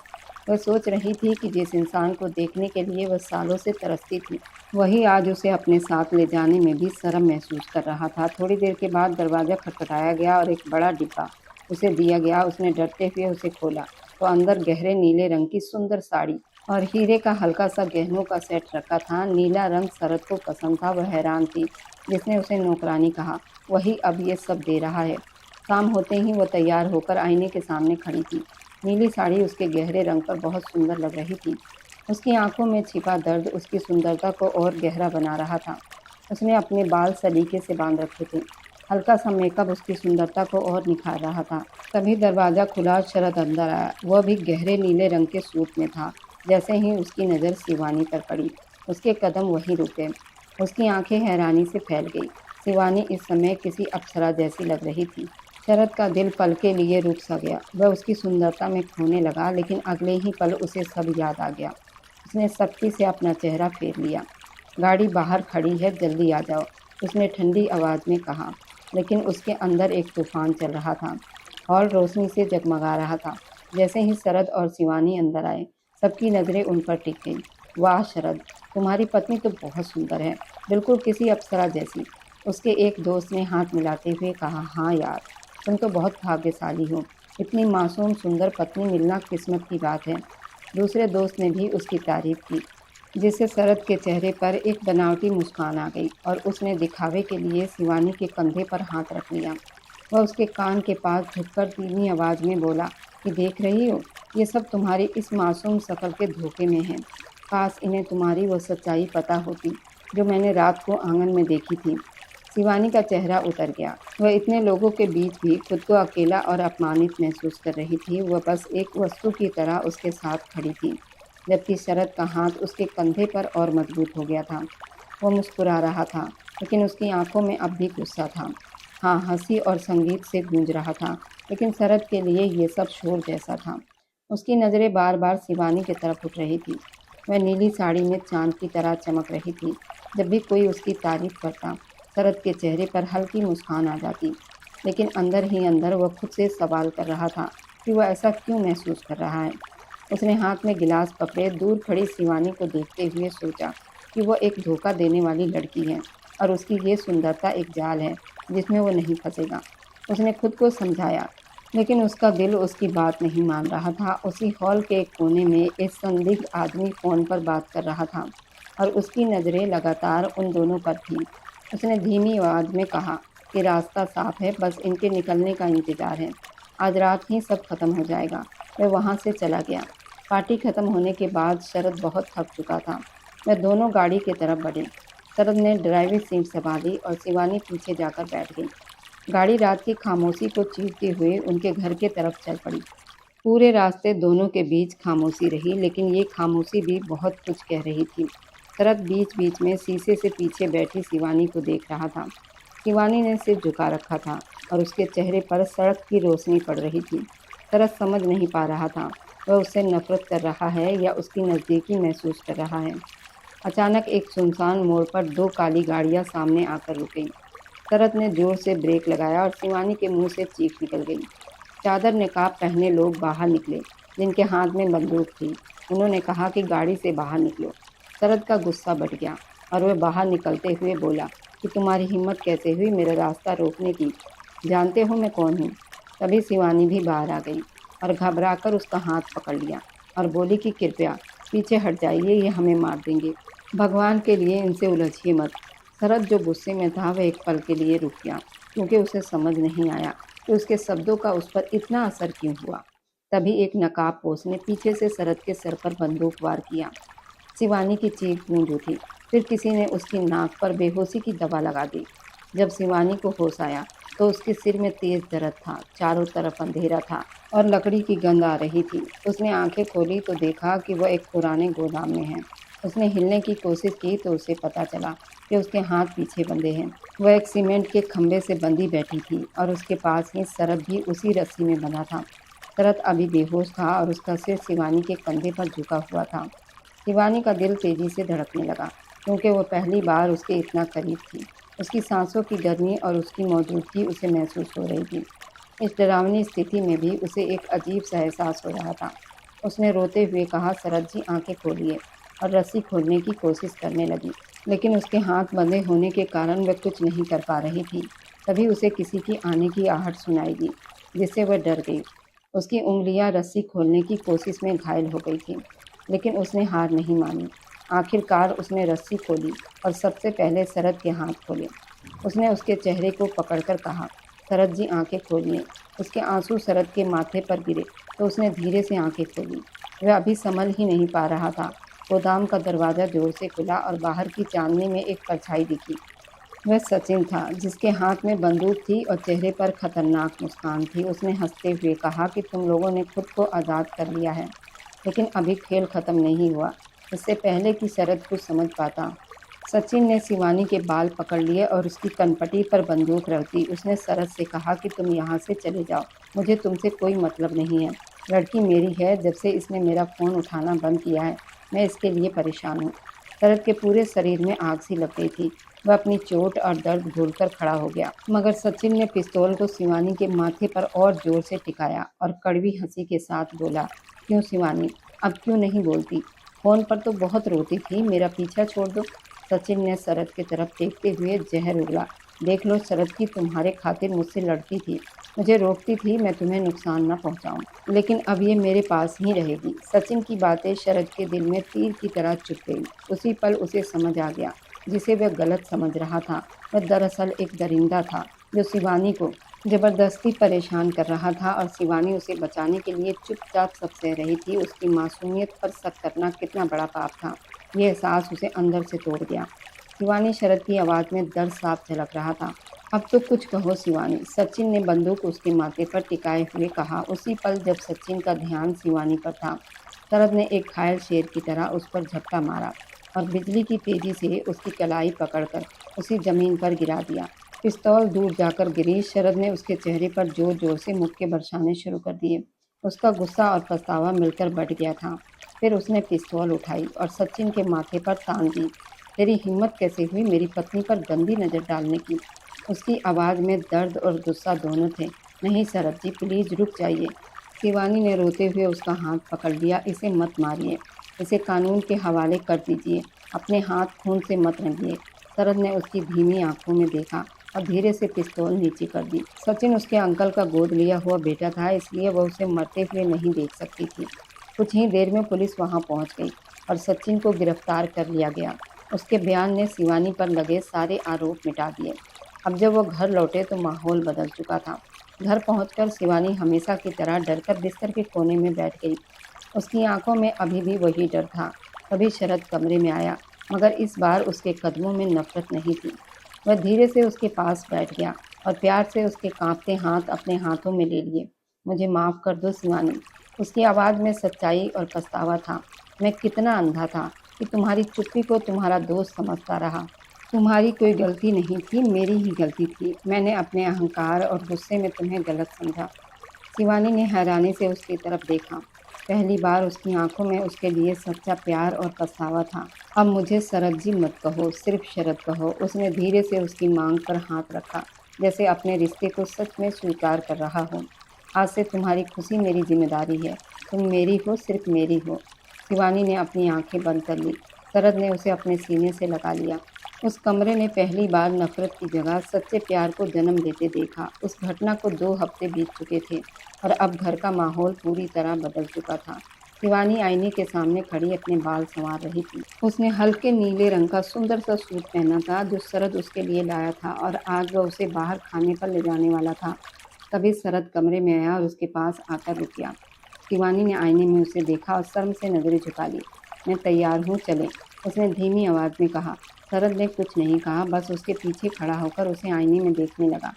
वह सोच रही थी कि जिस इंसान को देखने के लिए वह सालों से तरसती थी, वही आज उसे अपने साथ ले जाने में भी शर्म महसूस कर रहा था। थोड़ी देर के बाद दरवाज़ा खटखटाया गया और एक बड़ा डिब्बा उसे दिया गया। उसने डरते हुए उसे खोला तो अंदर गहरे नीले रंग की सुंदर साड़ी और हीरे का हल्का सा गहनों का सेट रखा था। नीला रंग शरद को पसंद था। वह हैरान थी। जिसने उसे नौकरानी कहा, वही अब ये सब दे रहा है। शाम होते ही वह तैयार होकर आईने के सामने खड़ी थी। नीली साड़ी उसके गहरे रंग पर बहुत सुंदर लग रही थी। उसकी आंखों में छिपा दर्द उसकी सुंदरता को और गहरा बना रहा था। उसने अपने बाल सलीके से बांध रखे थे। हल्का सा मेकअप उसकी सुंदरता को और निखार रहा था। तभी दरवाज़ा खुला और शरद अंदर आया। वह भी गहरे नीले रंग के सूट में था। जैसे ही उसकी नज़र शिवानी पर पड़ी, उसके कदम वहीं रुक गए। उसकी आंखें हैरानी से फैल गई। शिवानी इस समय किसी अप्सरा जैसी लग रही थी। शरद का दिल पल के लिए रुक सा गया। वह उसकी सुंदरता में खोने लगा, लेकिन अगले ही पल उसे सब याद आ गया। उसने सख्ती से अपना चेहरा फेर लिया। गाड़ी बाहर खड़ी है, जल्दी आ जाओ, उसने ठंडी आवाज़ में कहा। लेकिन उसके अंदर एक तूफान चल रहा था। हॉल रोशनी से जगमगा रहा था। जैसे ही शरद और शिवानी अंदर आए, सबकी नज़रें उन पर टिक गईं। वाह शरद, तुम्हारी पत्नी तो बहुत सुंदर है, बिल्कुल किसी अप्सरा जैसी। उसके एक दोस्त ने हाथ मिलाते हुए कहा, हाँ यार, तुम तो बहुत भाग्यशाली हो। इतनी मासूम सुंदर पत्नी मिलना किस्मत की बात है। दूसरे दोस्त ने भी उसकी तारीफ की, जिससे शरद के चेहरे पर एक बनावटी मुस्कान आ गई और उसने दिखावे के लिए शिवानी के कंधे पर हाथ रख लिया। वह उसके कान के पास झुककर धीमी आवाज़ में बोला कि देख रही हो, ये सब तुम्हारी इस मासूम शक्ल के धोखे में है। काश इन्हें तुम्हारी वो सच्चाई पता होती जो मैंने रात को आंगन में देखी थी। शिवानी का चेहरा उतर गया। वह इतने लोगों के बीच भी खुद को अकेला और अपमानित महसूस कर रही थी। वह बस एक वस्तु की तरह उसके साथ खड़ी थी, जबकि शरद का हाथ उसके कंधे पर और मजबूत हो गया था। वह मुस्कुरा रहा था, लेकिन उसकी आंखों में अब भी गुस्सा था। हाँ, हंसी और संगीत से गूंज रहा था, लेकिन शरद के लिए ये सब शोर जैसा था। उसकी नज़रें बार बार शिवानी की तरफ उठ रही थी। वह नीली साड़ी में चांद की तरह चमक रही थी। जब भी कोई उसकी तारीफ करता, शरद के चेहरे पर हल्की मुस्कान आ जाती, लेकिन अंदर ही अंदर वह खुद से सवाल कर रहा था कि वह ऐसा क्यों महसूस कर रहा है। उसने हाथ में गिलास पकड़े दूर खड़ी शिवानी को देखते हुए सोचा कि वह एक धोखा देने वाली लड़की है और उसकी ये सुंदरता एक जाल है जिसमें वो नहीं फंसेगा। उसने खुद को समझाया, लेकिन उसका दिल उसकी बात नहीं मान रहा था। उसी हॉल के एक कोने में एक संदिग्ध आदमी फ़ोन पर बात कर रहा था और उसकी नज़रें लगातार उन दोनों पर थीं। उसने धीमी आवाज़ में कहा कि रास्ता साफ है, बस इनके निकलने का इंतज़ार है। आज रात ही सब खत्म हो जाएगा। वह वहाँ से चला गया। पार्टी खत्म होने के बाद शरद बहुत थक चुका था। वह दोनों गाड़ी की तरफ बढ़े। शरद ने ड्राइविंग सीट संभाली और शिवानी पीछे जाकर बैठ गई। गाड़ी रात की खामोशी को चीरते हुए उनके घर की तरफ चल पड़ी। पूरे रास्ते दोनों के बीच खामोशी रही, लेकिन ये खामोशी भी बहुत कुछ कह रही थी। शरद बीच-बीच में शीशे से पीछे बैठी शिवानी को देख रहा था। शिवानी ने सिर झुका रखा था और उसके चेहरे पर सड़क की रोशनी पड़ रही थी। शरद समझ नहीं पा रहा था, वह उससे नफ़रत कर रहा है या उसकी नज़दीकी महसूस कर रहा है। अचानक एक सुनसान मोड़ पर दो काली गाड़ियां सामने आकर रुक गईं। शरद ने जोर से ब्रेक लगाया और शिवानी के मुंह से चीख निकल गई। चादर नकाब पहने लोग बाहर निकले, जिनके हाथ में बंदूक थी। उन्होंने कहा कि गाड़ी से बाहर निकलो। शरद का गुस्सा बढ़ गया और वह बाहर निकलते हुए बोला कि तुम्हारी हिम्मत कैसे हुई मेरा रास्ता रोकने की? जानते हो मैं कौन हूँ? तभी शिवानी भी बाहर आ गई और घबराकर उसका हाथ पकड़ लिया और बोली कि कृपया पीछे हट जाइए, ये हमें मार देंगे। भगवान के लिए इनसे उलझिए मत। शरद जो गुस्से में था वह एक पल के लिए रुक गया, क्योंकि उसे समझ नहीं आया कि उसके शब्दों का उस पर इतना असर क्यों हुआ। तभी एक नकाबपोश ने पीछे से शरद के सर पर बंदूक वार किया। शिवानी की चीख गूंज उठी। फिर किसी ने उसकी नाक पर बेहोशी की दवा लगा दी। जब शिवानी को होश आया तो उसके सिर में तेज दर्द था, चारों तरफ अंधेरा था और लकड़ी की गंध आ रही थी। उसने आंखें खोली तो देखा कि वह एक पुराने गोदाम में है। उसने हिलने की कोशिश की तो उसे पता चला कि उसके हाथ पीछे बंधे हैं। वह एक सीमेंट के खंभे से बंधी बैठी थी और उसके पास ही शरद भी उसी रस्सी में बंधा था। शरद अभी बेहोश था और उसका सिर शिवानी के कंधे पर झुका हुआ था। शिवानी का दिल तेजी से धड़कने लगा, क्योंकि वो पहली बार उसके इतना करीब थी। उसकी सांसों की गर्मी और उसकी मौजूदगी उसे महसूस हो रही थी। इस डरावनी स्थिति में भी उसे एक अजीब सा एहसास हो रहा था। उसने रोते हुए कहा, शरद जी आंखें खोलिए, और रस्सी खोलने की कोशिश करने लगी, लेकिन उसके हाथ बंधे होने के कारण वह कुछ नहीं कर पा रही थी। तभी उसे किसी की आने की आहट सुनाई दी, जिससे वह डर गई। उसकी उंगलियां रस्सी खोलने की कोशिश में घायल हो गई थी, लेकिन उसने हार नहीं मानी। आखिरकार उसने रस्सी खोली और सबसे पहले शरद के हाथ खोले। उसने उसके चेहरे को पकड़कर कहा, शरद जी आंखें खोलिए। उसके आंसू शरद के माथे पर गिरे तो उसने धीरे से आंखें खोली। वह अभी संभल ही नहीं पा रहा था। गोदाम का दरवाज़ा जोर से खुला और बाहर की चांदनी में एक परछाई दिखी। वह सचिन था, जिसके हाथ में बंदूक थी और चेहरे पर खतरनाक मुस्कान थी। उसने हंसते हुए कहा कि तुम लोगों ने खुद को आज़ाद कर लिया है, लेकिन अभी खेल खत्म नहीं हुआ। इससे पहले कि शरद कुछ समझ पाता, सचिन ने शिवानी के बाल पकड़ लिए और उसकी कनपटी पर बंदूक रख दी। उसने शरद से कहा कि तुम यहाँ से चले जाओ, मुझे तुमसे कोई मतलब नहीं है। लड़की मेरी है, जब से इसने मेरा फ़ोन उठाना बंद किया है, मैं इसके लिए परेशान हूँ। शरद के पूरे शरीर में आग सी लग गई थी। वह अपनी चोट और दर्द भूलकर खड़ा हो गया, मगर सचिन ने पिस्तौल को शिवानी के माथे पर और जोर से टिकाया और कड़वी हंसी के साथ बोला, क्यों शिवानी, अब क्यों नहीं बोलती? फ़ोन पर तो बहुत रोती थी, मेरा पीछा छोड़ दो। सचिन ने शरद की तरफ देखते हुए जहर उगला। देख लो शरद की तुम्हारे खातिर मुझसे लड़ती थी, मुझे रोकती थी मैं तुम्हें नुकसान न पहुंचाऊं, लेकिन अब ये मेरे पास ही रहेगी। सचिन की बातें शरद के दिल में तीर की तरह चुभ गई। उसी पल उसे समझ आ गया, जिसे वह गलत समझ रहा था वह दरअसल एक दरिंदा था, जो शिवानी को जबरदस्ती परेशान कर रहा था और शिवानी उसे बचाने के लिए चुपचाप सब सह रही थी। उसकी मासूमियत पर शक करना कितना बड़ा पाप था, ये एहसास उसे अंदर से तोड़ गया। शिवानी, शरद की आवाज़ में दर्द साफ झलक रहा था। अब तो कुछ कहो शिवानी, सचिन ने बंदूक उसके माथे पर टिकाए हुए कहा। उसी पल जब सचिन का ध्यान शिवानी पर था, शरद ने एक घायल शेर की तरह उस पर झपटा मारा और बिजली की तेजी से उसकी कलाई पकड़कर उसे जमीन पर गिरा दिया। पिस्तौल दूर जाकर गिरी। शरद ने उसके चेहरे पर जोर जोर से मुक्के बरसाने शुरू कर दिए। उसका गुस्सा और पछतावा मिलकर बढ़ गया था। फिर उसने पिस्तौल उठाई और सचिन के माथे पर तान दी। तेरी हिम्मत कैसे हुई मेरी पत्नी पर गंदी नज़र डालने की? उसकी आवाज़ में दर्द और गुस्सा दोनों थे। नहीं सरब जी, प्लीज़ रुक जाइए। शिवानी ने रोते हुए उसका हाथ पकड़ लिया। इसे मत मारिए, इसे कानून के हवाले कर दीजिए, अपने हाथ खून से मत रंगिए। शरद ने उसकी धीमी आंखों में देखा और धीरे से पिस्तौल नीचे कर दी। सचिन उसके अंकल का गोद लिया हुआ बेटा था, इसलिए वह उसे मरते हुए नहीं देख सकती थी। कुछ ही देर में पुलिस वहां पहुंच गई और सचिन को गिरफ्तार कर लिया गया। उसके बयान ने शिवानी पर लगे सारे आरोप मिटा दिए। अब जब वो घर लौटे तो माहौल बदल चुका था। घर पहुंचकर शिवानी हमेशा की तरह डरकर बिस्तर के कोने में बैठ गई। उसकी आंखों में अभी भी वही डर था। तभी शरद कमरे में आया, मगर इस बार उसके कदमों में नफरत नहीं थी। वह धीरे से उसके पास बैठ गया और प्यार से उसके कांपते हाथ अपने हाथों में ले लिए। मुझे माफ़ कर दो शिवानी। उसकी आवाज़ में सच्चाई और पछतावा था। मैं कितना अंधा था कि तुम्हारी चुप्पी को तुम्हारा दोस्त समझता रहा। तुम्हारी कोई गलती नहीं थी, मेरी ही गलती थी। मैंने अपने अहंकार और गुस्से में तुम्हें गलत समझा। शिवानी ने हैरानी से उसकी तरफ देखा। पहली बार उसकी आंखों में उसके लिए सच्चा प्यार और पछतावा था। अब मुझे शरद जी मत कहो, सिर्फ शरद कहो। उसने धीरे से उसकी मांग पर हाथ रखा, जैसे अपने रिश्ते को सच में स्वीकार कर रहा हो। आज से तुम्हारी खुशी मेरी जिम्मेदारी है। तुम मेरी हो, सिर्फ मेरी हो। शिवानी ने अपनी आंखें बंद कर ली। शरद ने उसे अपने सीने से लगा लिया। उस कमरे ने पहली बार नफरत की जगह सच्चे प्यार को जन्म लेते देखा। उस घटना को 2 हफ्ते बीत चुके थे और अब घर का माहौल पूरी तरह बदल चुका था। शिवानी आईने के सामने खड़ी अपने बाल संवार रही थी। उसने हल्के नीले रंग का सुंदर सा सूट पहना था जो शरद उसके लिए लाया था और आज वह उसे बाहर खाने पर ले जाने वाला था। तभी शरद कमरे में आया और उसके पास आकर रुक गया। शिवानी ने आईने में उसे देखा और शर्म से नजरें झुका ली। मैं तैयार हूँ, चले, उसने धीमी आवाज में कहा। शरद ने कुछ नहीं कहा, बस उसके पीछे खड़ा होकर उसे आईने में देखने लगा।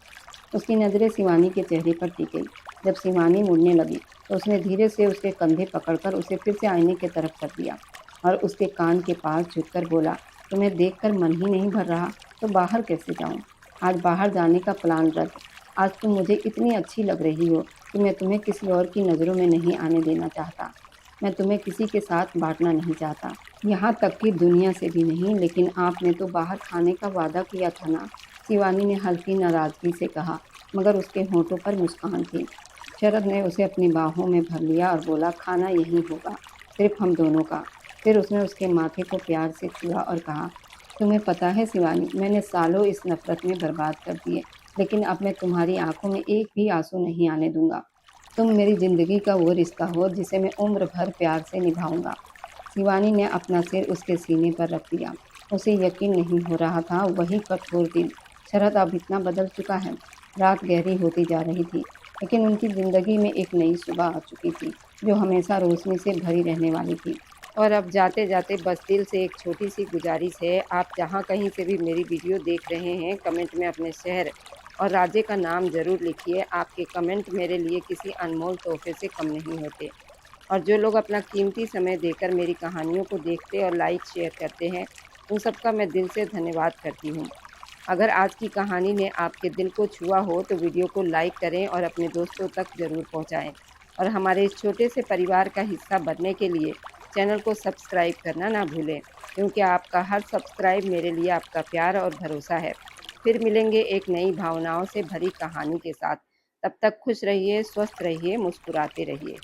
उसकी नज़रें शिवानी के चेहरे पर टिक गई। जब शिवानी मुड़ने लगी तो उसने धीरे से उसके कंधे पकड़कर उसे फिर से आईने की तरफ कर दिया और उसके कान के पास झुककर बोला, तुम्हें देखकर मन ही नहीं भर रहा तो बाहर कैसे जाऊं? आज बाहर जाने का प्लान रद्द। आज तुम मुझे इतनी अच्छी लग रही हो कि मैं तुम्हें किसी और की नज़रों में नहीं आने देना चाहता। मैं तुम्हें किसी के साथ बांटना नहीं चाहता, यहाँ तक कि दुनिया से भी नहीं। लेकिन आपने तो बाहर खाने का वादा किया था ना? शिवानी ने हल्की नाराज़गी से कहा, मगर उसके होठों पर मुस्कान थी। शरद ने उसे अपनी बाहों में भर लिया और बोला, खाना यही होगा, सिर्फ हम दोनों का। फिर उसने उसके माथे को प्यार से छुआ और कहा, तुम्हें पता है शिवानी, मैंने सालों इस नफरत में बर्बाद कर दिए, लेकिन अब मैं तुम्हारी आंखों में एक भी आंसू नहीं आने दूंगा। तुम मेरी जिंदगी का वो रिश्ता हो जिसे मैं उम्र भर प्यार से निभाऊंगा। शिवानी ने अपना सिर उसके सीने पर रख दिया। उसे यकीन नहीं हो रहा था, वही कठोर दिल। शरद अब इतना बदल चुका है। रात गहरी होती जा रही थी, लेकिन उनकी ज़िंदगी में एक नई सुबह आ चुकी थी, जो हमेशा रोशनी से भरी रहने वाली थी। और अब जाते-जाते बस दिल से एक छोटी-सी गुजारिश है, आप जहाँ कहीं से भी मेरी वीडियो देख रहे हैं, कमेंट में अपने शहर और राज्य का नाम ज़रूर लिखिए। आपके कमेंट मेरे लिए किसी अनमोल तोहफ़े से कम नहीं होते। और जो लोग अपना कीमती समय देकर मेरी कहानियों को देखते और लाइक शेयर करते हैं, उन सबका मैं दिल से धन्यवाद करती हूँ। अगर आज की कहानी ने आपके दिल को छुआ हो तो वीडियो को लाइक करें और अपने दोस्तों तक ज़रूर पहुँचाएँ। और हमारे इस छोटे से परिवार का हिस्सा बनने के लिए चैनल को सब्सक्राइब करना ना भूलें, क्योंकि आपका हर सब्सक्राइब मेरे लिए आपका प्यार और भरोसा है। फिर मिलेंगे एक नई भावनाओं से भरी कहानी के साथ। तब तक खुश रहिए, स्वस्थ रहिए, मुस्कुराते रहिए।